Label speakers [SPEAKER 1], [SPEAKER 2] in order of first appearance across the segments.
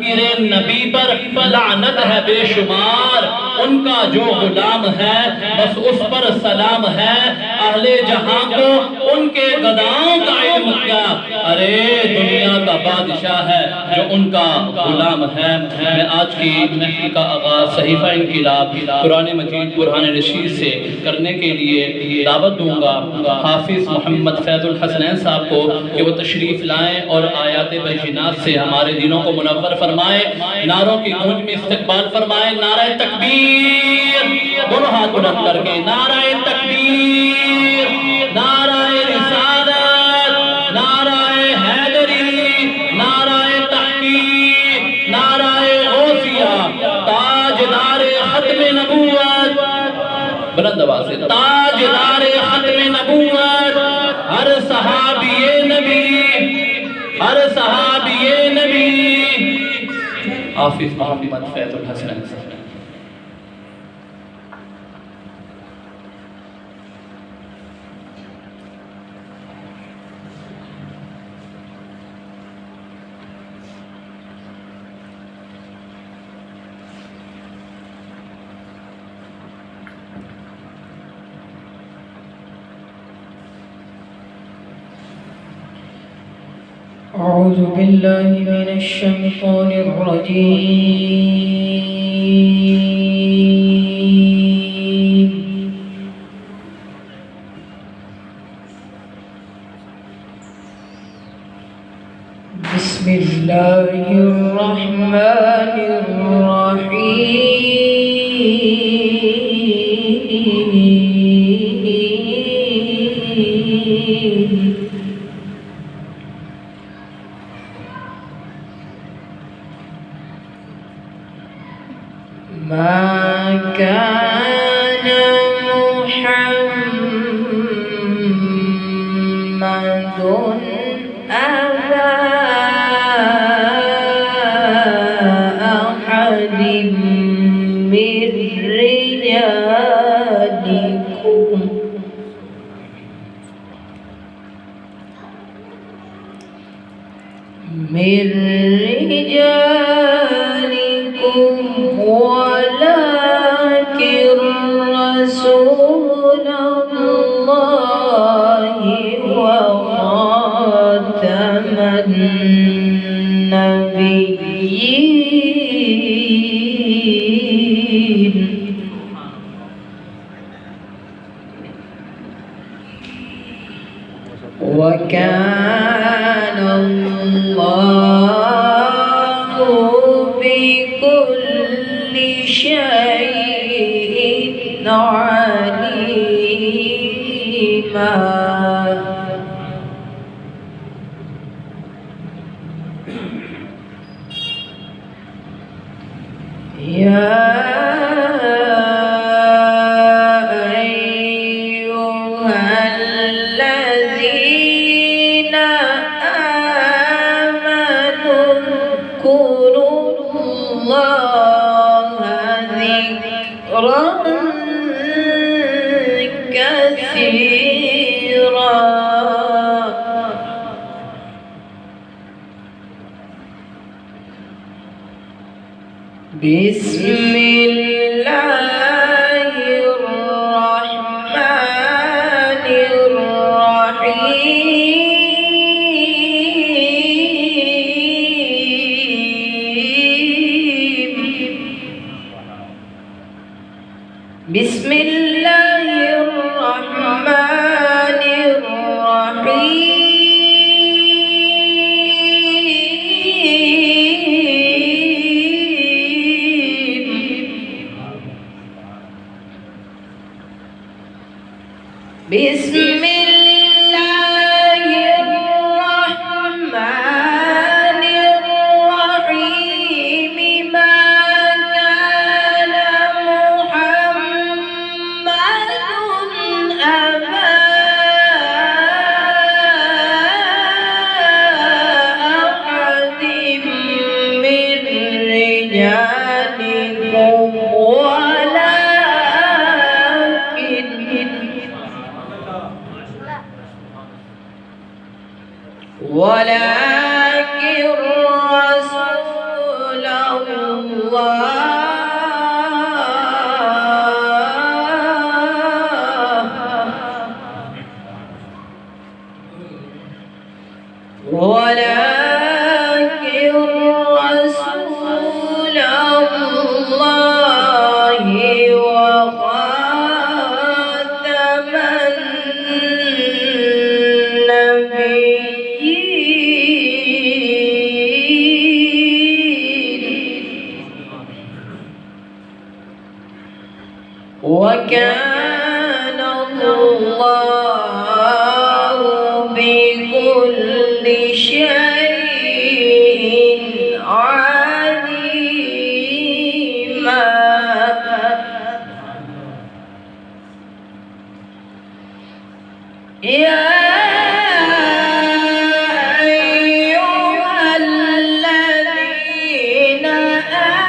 [SPEAKER 1] जाकिर नबी पर लानत है बेशुमार, उनका जो गुलाम है बस उस पर सलाम है, अहले जहां को उनके गदाओं का इल्म क्या, अरे दुनिया का बादशाह है जो उनका गुलाम है। मैं आज की महफिल का आगाज़ सहीफ़ा इनक़िलाब कुरान मजीद बुरहान रशीद से करने के लिए दावत दूंगा हाफिज़ मोहम्मद फैज़ुल हसनैन साहब को कि वो तशरीफ़ लाएँ और आयात बैयिनात से हमारे दिलों को मुनव्वर फरमाएँ, नारों की गूंज में इस्तक़बाल फरमाएँ। नारे तकबीर, दोनों हाथ बुलंद करके नारे तकबीर, नारे रिसालत, नारे हैदरी, नारे तहक़ीक़, नारे गौसिया, ताजदारे खत्म नबूवत, बुलंद आवाज़ से ताजदारे खत्म नबूवत, हर सहाबिये नबी, हर सहाबिये नबी, हाफिज़ मोहम्मद फैज़ुल हसनैन साहब।
[SPEAKER 2] أعوذ بالله من الشيطان الرجيم. بسم الله الرحمن الرحيم. ما كان محمد أبا أحد من رجالكم ولكن رسول الله وخاتم النبيين. وكان الله بكل شيء عليما. يا أيها الذين آمنوا اذكروا الله ذكرا كثيرا. بسم الله الرحمن الرحيم. بسم الله الرحمن الرحيم. بسم الله الرحمن الرحيم. ما كان محمد أبا أحد من رجالكم ولكن رسول ولكن رسول الله وخاتم النبيين وكان الله بكل شيء عليما يا أيها الذين آمنوا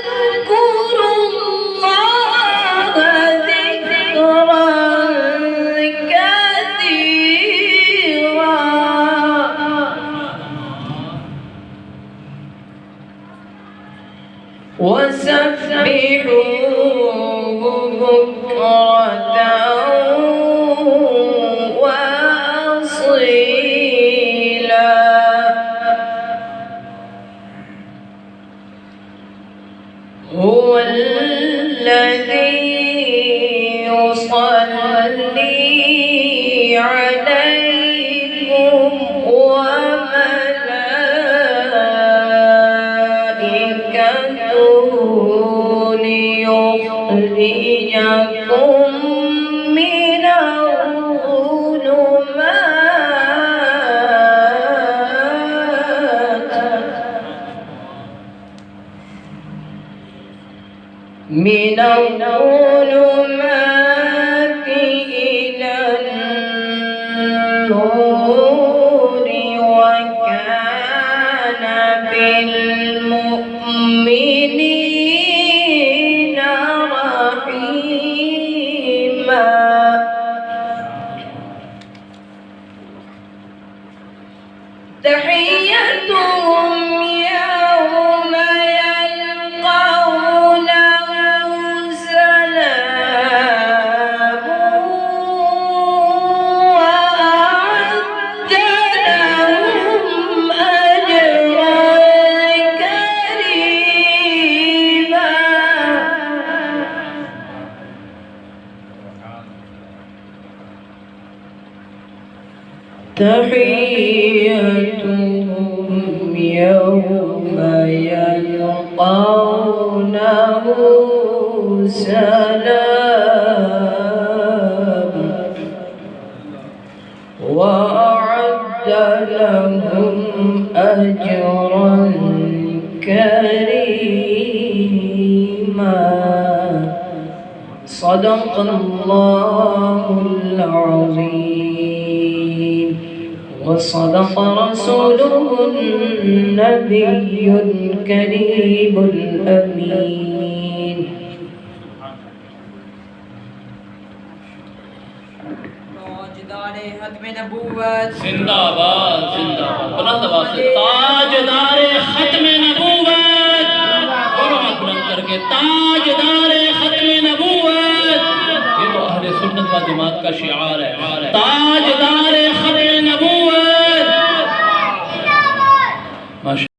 [SPEAKER 2] اذكروا الله ذكرا كثيرا وسبحوه بكرة وأصيلا هو الذي يصلي عليكم وملائكته ليخرجكم من الظلمات إلى النور وكان بالمؤمنين رحيما تحيتهم يوم يلقونه سلام وأعد لهم أجرا كريما تحيتهم يوم يلقونه سلام وأعد لهم أجرا كريما صدق الله العظيم وصدق رسوله النبي الكريم الأمين
[SPEAKER 3] ताजदारे हत्म नबूवत
[SPEAKER 1] जिंदाबाद जिंदाबाद बुलंद आवाज से ताजदार